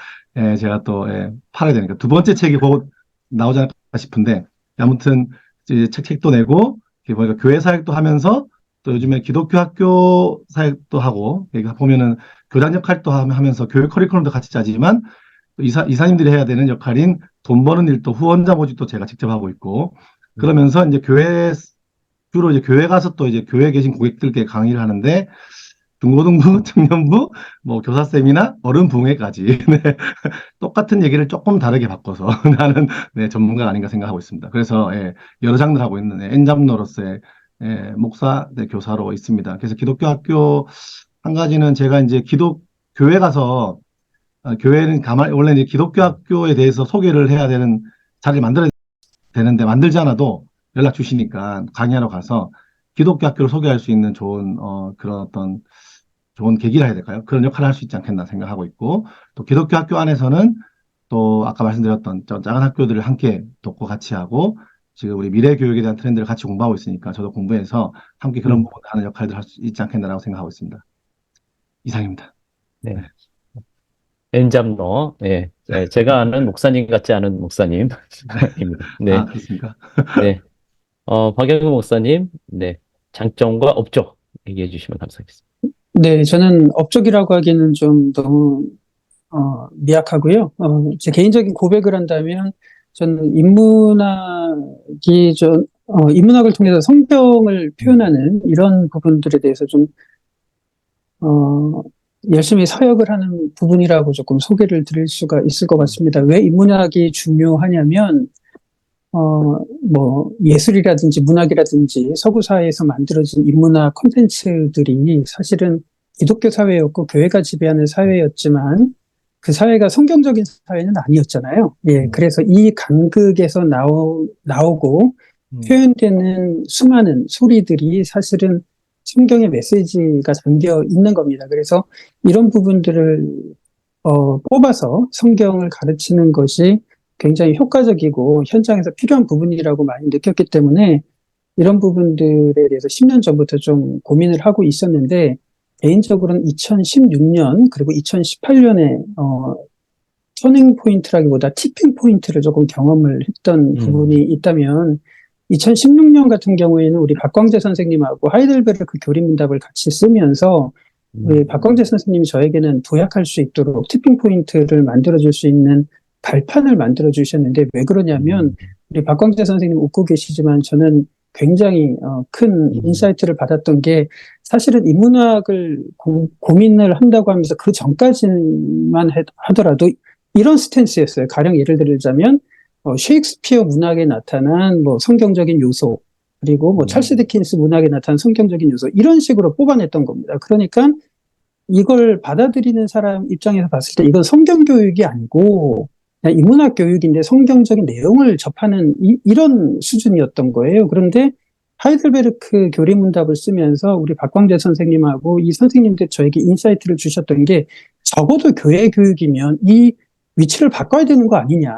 제가 또 팔아야 되니까 두 번째 책이 곧 나오지 않을까 싶은데 아무튼 이제 책도 내고 이렇게 보니까 교회 사역도 하면서 또 요즘에 기독교 학교 사역도 하고 여기 보면은 교장 역할도 하면서 교육 커리큘럼도 같이 짜지만 또 이사님들이 해야 되는 역할인 돈 버는 일도 후원자 모집도 제가 직접 하고 있고 그러면서 이제 주로 이제 교회 가서 또 이제 교회에 계신 고객들께 강의를 하는데 중고등부, 청년부, 뭐 교사쌤이나 어른 부흥회까지 네. 똑같은 얘기를 조금 다르게 바꿔서 나는 네, 전문가가 아닌가 생각하고 있습니다. 그래서 여러 장르 하고 있는 엔잡러로서의 목사, 네, 교사로 있습니다. 그래서 기독교 학교 한 가지는 제가 이제 교회 가서 교회는 원래 이제 기독교 학교에 대해서 소개를 해야 되는 자리를 만들어야 되는데 만들지 않아도 연락 주시니까 강의하러 가서 기독교 학교를 소개할 수 있는 좋은 그런 어떤 좋은 계기라 해야 될까요? 그런 역할을 할 수 있지 않겠나 생각하고 있고 또 기독교 학교 안에서는 또 아까 말씀드렸던 저 작은 학교들을 함께 돕고 같이 하고 지금 우리 미래 교육에 대한 트렌드를 같이 공부하고 있으니까 저도 공부해서 함께 그런 부분 하는 역할들 할 수 있지 않겠나라고 생각하고 있습니다. 이상입니다.
네. 엔잡러. 네. 네, 제가 아는 목사님 같지 않은 목사님입니다. 네.
그렇습니까?
네. 박영근 목사님. 네. 장점과 업적 얘기해 주시면 감사하겠습니다.
네, 저는 업적이라고 하기는 좀 너무 미약하고요. 제 개인적인 고백을 한다면 저는 인문학을 통해서 성경을 표현하는 이런 부분들에 대해서 좀 열심히 서역을 하는 부분이라고 조금 소개를 드릴 수가 있을 것 같습니다. 왜 인문학이 중요하냐면 예술이라든지 문학이라든지 서구 사회에서 만들어진 인문학 콘텐츠들이 사실은 기독교 사회였고 교회가 지배하는 사회였지만 그 사회가 성경적인 사회는 아니었잖아요. 예, 그래서 이 간극에서 나오고 표현되는 수많은 소리들이 사실은 성경의 메시지가 담겨 있는 겁니다. 그래서 이런 부분들을 뽑아서 성경을 가르치는 것이 굉장히 효과적이고 현장에서 필요한 부분이라고 많이 느꼈기 때문에 이런 부분들에 대해서 10년 전부터 좀 고민을 하고 있었는데 개인적으로는 2016년 그리고 2018년에 터닝 포인트라기보다 티핑 포인트를 조금 경험을 했던 부분이 있다면 2016년 같은 경우에는 우리 박광재 선생님하고 하이델베르크 교리문답을 같이 쓰면서 우리 박광재 선생님이 저에게는 도약할 수 있도록 티핑 포인트를 만들어줄 수 있는 발판을 만들어 주셨는데 왜 그러냐면 우리 박광재 선생님 웃고 계시지만 저는 굉장히 큰 인사이트를 받았던 게 사실은 인문학을 고민을 한다고 하면서 그 전까지만 하더라도 이런 스탠스였어요. 가령 예를 들자면 셰익스피어 문학에 나타난 뭐 성경적인 요소 그리고 뭐 찰스 디킨스 문학에 나타난 성경적인 요소 이런 식으로 뽑아냈던 겁니다. 그러니까 이걸 받아들이는 사람 입장에서 봤을 때 이건 성경 교육이 아니고 그냥 인문학 교육인데 성경적인 내용을 접하는 이런 수준이었던 거예요. 그런데 하이델베르크 교리문답을 쓰면서 우리 박광재 선생님하고 이 선생님들 저에게 인사이트를 주셨던 게 적어도 교회 교육이면 이 위치를 바꿔야 되는 거 아니냐.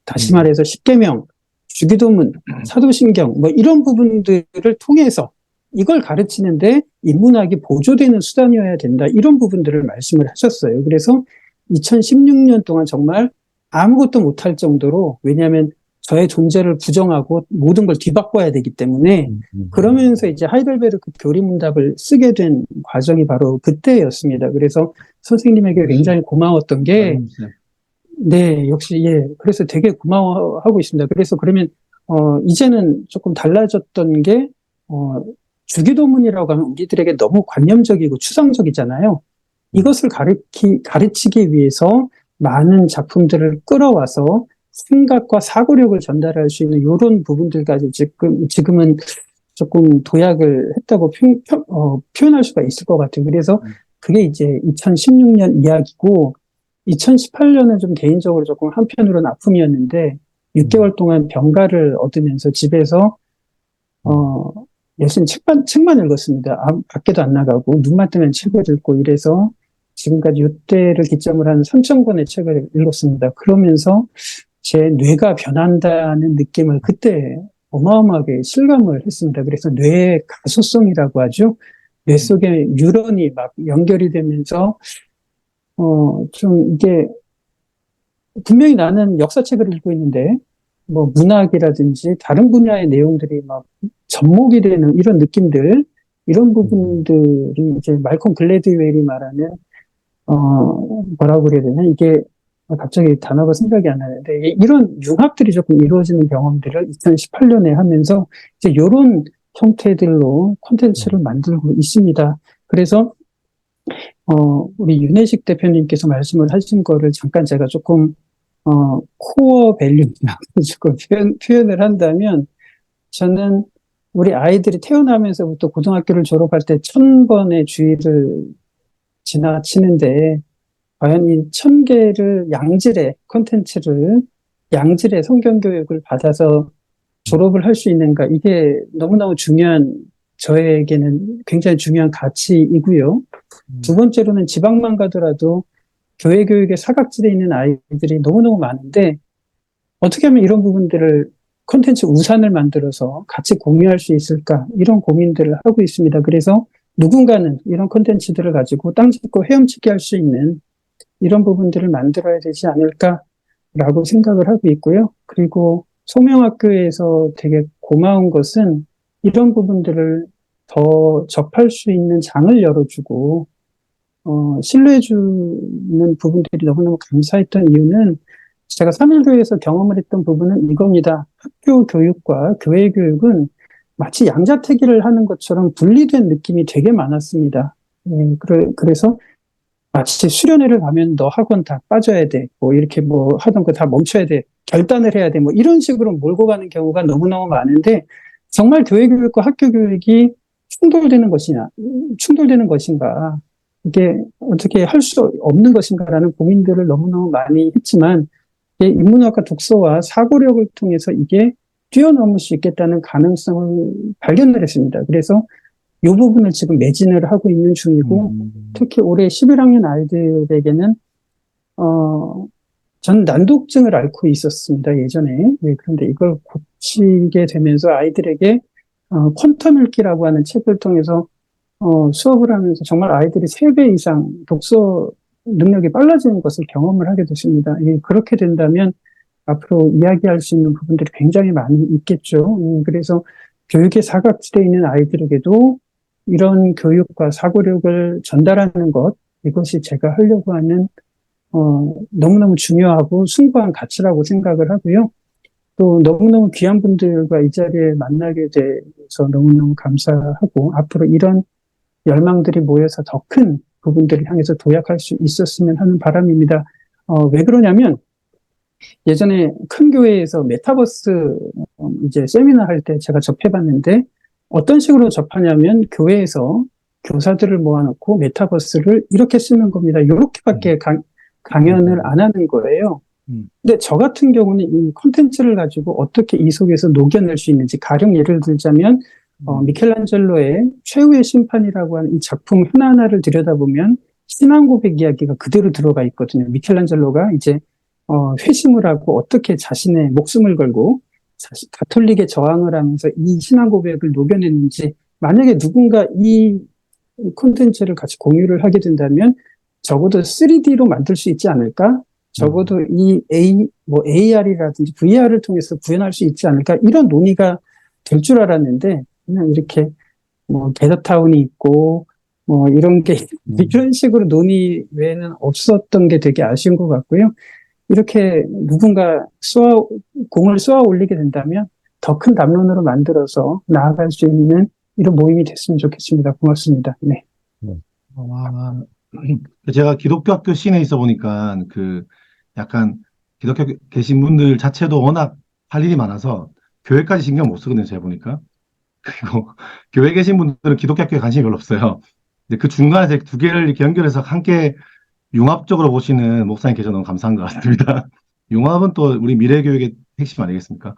다시 말해서 십계명, 주기도문, 사도신경 뭐 이런 부분들을 통해서 이걸 가르치는데 인문학이 보조되는 수단이어야 된다. 이런 부분들을 말씀을 하셨어요. 그래서 2016년 동안 정말 아무것도 못할 정도로 왜냐하면 저의 존재를 부정하고 모든 걸 뒤바꿔야 되기 때문에 그러면서 이제 하이델베르크 교리문답을 쓰게 된 과정이 바로 그때였습니다. 그래서 선생님에게 굉장히 고마웠던 게 네, 역시 예. 그래서 되게 고마워하고 있습니다. 그래서 그러면 이제는 조금 달라졌던 게 주기도문이라고 하면 우리들에게 너무 관념적이고 추상적이잖아요. 이것을 가르치기 위해서 많은 작품들을 끌어와서 생각과 사고력을 전달할 수 있는 이런 부분들까지 지금은 조금 도약을 했다고 표현할 수가 있을 것 같아요. 그래서 그게 이제 2016년 이야기고 2018년은 좀 개인적으로 조금 한편으로는 아픔이었는데 6개월 동안 병가를 얻으면서 집에서 열심히 책만 읽었습니다. 밖에도 안 나가고 눈만 뜨면 책을 읽고 이래서 지금까지 이때를 기점으로 한 3,000권의 책을 읽었습니다. 그러면서 제 뇌가 변한다는 느낌을 그때 어마어마하게 실감을 했습니다. 그래서 뇌의 가소성이라고 하죠. 뇌 속에 뉴런이 막 연결이 되면서 좀 이게 분명히 나는 역사책을 읽고 있는데 뭐 문학이라든지 다른 분야의 내용들이 막 접목이 되는 이런 느낌들 이런 부분들이 이제 말콤 글래드웰이 말하는 뭐라고 그래야 되나 이게 갑자기 단어가 생각이 안 나는데 이런 융합들이 조금 이루어지는 경험들을 2018년에 하면서 이제 이런 형태들로 콘텐츠를 만들고 있습니다. 그래서 우리 윤혜식 대표님께서 말씀을 하신 거를 잠깐 제가 조금 코어 밸류라고 조금 표현을 한다면 저는 우리 아이들이 태어나면서부터 고등학교를 졸업할 때 1000번의 주일을 지나치는데 과연 이 1000개를 양질의 콘텐츠를 양질의 성경교육을 받아서 졸업을 할 수 있는가 이게 너무너무 중요한 저에게는 굉장히 중요한 가치이고요. 두 번째로는 지방만 가더라도 교회 교육에 사각지대에 있는 아이들이 너무너무 많은데 어떻게 하면 이런 부분들을 콘텐츠 우산을 만들어서 같이 공유할 수 있을까 이런 고민들을 하고 있습니다. 그래서 누군가는 이런 콘텐츠들을 가지고 땅 짚고 헤엄치기 할 수 있는 이런 부분들을 만들어야 되지 않을까라고 생각을 하고 있고요. 그리고 소명학교에서 되게 고마운 것은 이런 부분들을 더 접할 수 있는 장을 열어주고 신뢰해주는 부분들이 너무너무 감사했던 이유는 제가 3.1교회에서 경험을 했던 부분은 이겁니다. 학교 교육과 교회 교육은 마치 양자택일을 하는 것처럼 분리된 느낌이 되게 많았습니다. 그래서 마치 수련회를 가면 너 학원 다 빠져야 돼. 뭐 이렇게 뭐 하던 거 다 멈춰야 돼. 결단을 해야 돼. 뭐 이런 식으로 몰고 가는 경우가 너무너무 많은데 정말 교회 교육과 학교 교육이 충돌되는 것인가. 이게 어떻게 할 수 없는 것인가라는 고민들을 너무너무 많이 했지만 인문학과 독서와 사고력을 통해서 이게 뛰어넘을 수 있겠다는 가능성을 발견을 했습니다. 그래서 이 부분을 지금 매진을 하고 있는 중이고 특히 올해 11학년 아이들에게는 전 난독증을 앓고 있었습니다, 예전에. 예, 그런데 이걸 고치게 되면서 아이들에게 퀀텀 읽기라고 하는 책을 통해서 수업을 하면서 정말 아이들이 3배 이상 독서 능력이 빨라지는 것을 경험을 하게 됐습니다. 예, 그렇게 된다면 앞으로 이야기할 수 있는 부분들이 굉장히 많이 있겠죠. 그래서 교육의 사각지대에 있는 아이들에게도 이런 교육과 사고력을 전달하는 것, 이것이 제가 하려고 하는 너무너무 중요하고 숭고한 가치라고 생각을 하고요. 또 너무너무 귀한 분들과 이 자리에 만나게 돼서 너무너무 감사하고 앞으로 이런 열망들이 모여서 더 큰 부분들을 향해서 도약할 수 있었으면 하는 바람입니다. 왜 그러냐면 예전에 큰 교회에서 메타버스 이제 세미나 할 때 제가 접해봤는데 어떤 식으로 접하냐면 교회에서 교사들을 모아놓고 메타버스를 이렇게 쓰는 겁니다. 이렇게밖에 강연을 안 하는 거예요. 근데 저 같은 경우는 이 콘텐츠를 가지고 어떻게 이 속에서 녹여낼 수 있는지, 가령 예를 들자면 미켈란젤로의 최후의 심판이라고 하는 이 작품 하나하나를 들여다보면 신앙 고백 이야기가 그대로 들어가 있거든요. 미켈란젤로가 이제 회심을 하고 어떻게 자신의 목숨을 걸고 가톨릭에 저항을 하면서 이 신앙 고백을 녹여냈는지, 만약에 누군가 이 콘텐츠를 같이 공유를 하게 된다면 적어도 3D로 만들 수 있지 않을까? 적어도 이 AR이라든지 VR을 통해서 구현할 수 있지 않을까? 이런 논의가 될 줄 알았는데 그냥 이렇게 게더타운이 있고 이런 게 이런 식으로 논의 외에는 없었던 게 되게 아쉬운 것 같고요. 이렇게 누군가 공을 쏘아 올리게 된다면 더 큰 담론으로 만들어서 나아갈 수 있는 이런 모임이 됐으면 좋겠습니다. 고맙습니다. 네.
제가 기독교 학교 씬에 있어 보니까 약간 기독교 계신 분들 자체도 워낙 할 일이 많아서 교회까지 신경 못 쓰거든요, 제가 보니까. 그리고 교회 계신 분들은 기독교 학교에 관심이 별로 없어요. 근데 그 중간에 두 개를 이렇게 연결해서 함께 융합적으로 보시는 목사님 계셔서 너무 감사한 것 같습니다. 융합은 또 우리 미래교육의 핵심 아니겠습니까?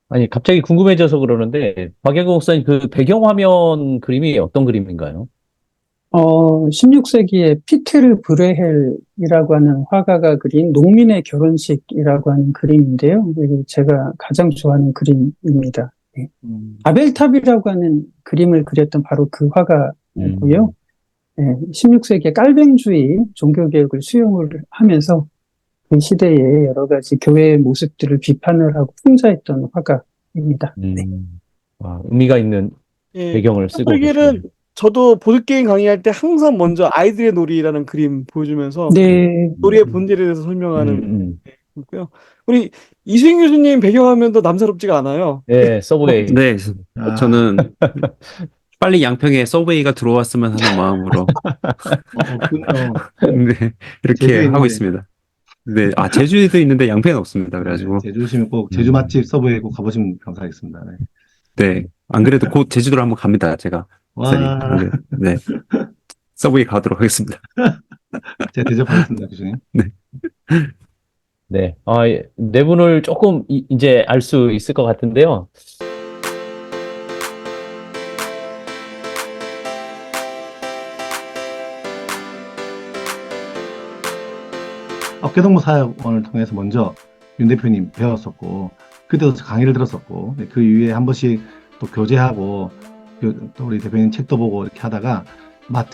아니, 갑자기 궁금해져서 그러는데, 박영국 목사님 그 배경화면 그림이 어떤 그림인가요?
16세기에 피테르 브레헬이라고 하는 화가가 그린 농민의 결혼식이라고 하는 그림인데요. 제가 가장 좋아하는 그림입니다. 네. 바벨탑이라고 하는 그림을 그렸던 바로 그 화가고요. 네, 16세기에 깔뱅주의 종교개혁을 수용을 하면서 그 시대의 여러 가지 교회의 모습들을 비판을 하고 풍자했던 화가입니다. 네.
와, 의미가 있는
예,
배경을 쓰고
깜빡이는
계시네요.
저도 보드게임 강의할 때 항상 먼저 아이들의 놀이라는 그림 보여주면서
네.
놀이의 본질에 대해서 설명하는
음.
거고요. 우리 이수인 교수님 배경화면도 남사롭지가 않아요.
네, 서브웨이.
네,
아.
저는 빨리 양평에 서브웨이가 들어왔으면 하는 마음으로
그렇군요.
네, 이렇게
제주에
하고
있는데.
있습니다. 네, 제주에도 있는데 양평에는 없습니다. 그래가지고
제주 오시면 꼭 제주 맛집 서브웨이 꼭 가보시면 감사하겠습니다. 네.
네, 안 그래도 곧 제주도로 한번 갑니다. 제가
와,
네, 서브웨이 가도록 하겠습니다.
제가 대접하겠습니다, 교수님.
네. 내분을 조금 이제 알 수 있을 것 같은데요.
업계동무 사역원을 통해서 먼저 윤 대표님 배웠었고, 그때도 강의를 들었었고, 그 이후에 한 번씩 또 교제하고, 또 우리 대표님 책도 보고 이렇게 하다가,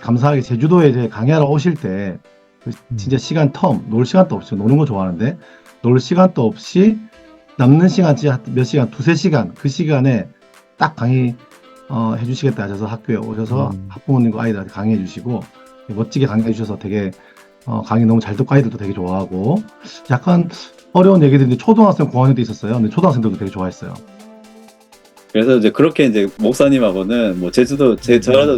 감사하게 제주도에 이제 강의하러 오실 때, 진짜 놀 시간도 없이, 노는 거 좋아하는데, 놀 시간도 없이, 남는 시간, 진짜 몇 시간, 2-3시간, 그 시간에 딱 강의, 해주시겠다 하셔서 학교에 오셔서 학부모님과 아이들한테 강의해 주시고, 멋지게 강의해 주셔서 되게, 강의 너무 잘 듣고 아이들도 되게 좋아하고, 약간 어려운 얘기들인데 초등학생 고학년 때 있었어요. 근데 초등학생들도 되게 좋아했어요.
그래서 이제 그렇게 이제 목사님하고는 저라도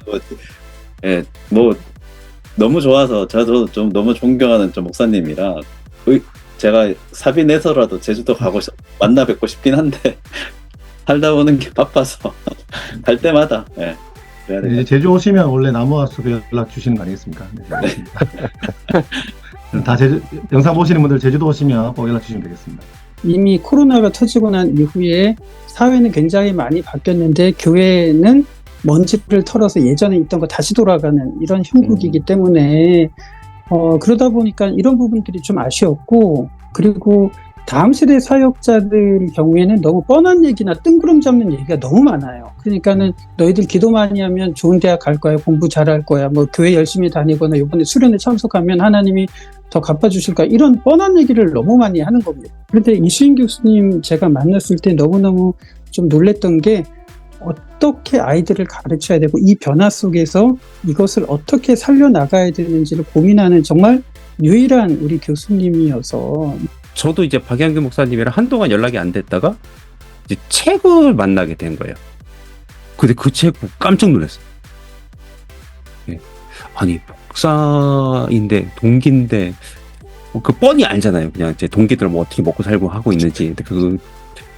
너무 좋아서 저도 좀 너무 존경하는 좀 목사님이라 제가 사비 내서라도 제주도 만나 뵙고 싶긴 한데 살다 보는 게 바빠서 갈 때마다 그래야
이제
돼요.
제주 오시면 원래 나무와 숲에 연락 주시는 거 아니겠습니까? 네. 다 영상 보시는 분들 제주도 오시면 꼭 연락 주시면 되겠습니다.
이미 코로나가 터지고 난 이후에 사회는 굉장히 많이 바뀌었는데 교회는 먼지를 털어서 예전에 있던 거 다시 돌아가는 이런 형국이기 때문에 그러다 보니까 이런 부분들이 좀 아쉬웠고, 그리고 다음 세대 사역자들 경우에는 너무 뻔한 얘기나 뜬구름 잡는 얘기가 너무 많아요. 그러니까는 너희들 기도 많이 하면 좋은 대학 갈 거야, 공부 잘할 거야, 뭐 교회 열심히 다니거나 이번에 수련회 참석하면 하나님이 더 갚아주실 거야, 이런 뻔한 얘기를 너무 많이 하는 겁니다. 그런데 이수인 교수님 제가 만났을 때 너무너무 좀 놀랬던 게, 어떻게 아이들을 가르쳐야 되고 이 변화 속에서 이것을 어떻게 살려나가야 되는지를 고민하는 정말 유일한 우리 교수님이어서.
저도 이제 박양규 목사님이랑 한동안 연락이 안 됐다가 이제 책을 만나게 된 거예요. 근데 그 책 보고 깜짝 놀랐어요. 예. 아니, 목사인데, 동기인데, 그 뻔히 알잖아요. 그냥 제 동기들 뭐 어떻게 먹고 살고 하고 있는지. 근데 그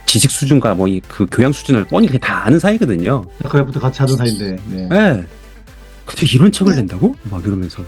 지식 수준과 뭐 그 교양 수준을 뻔히 그냥 다 아는 사이거든요.
그때부터 같이 하던 사이인데. 네.
예. 근데 이런 책을 낸다고? 막 이러면서.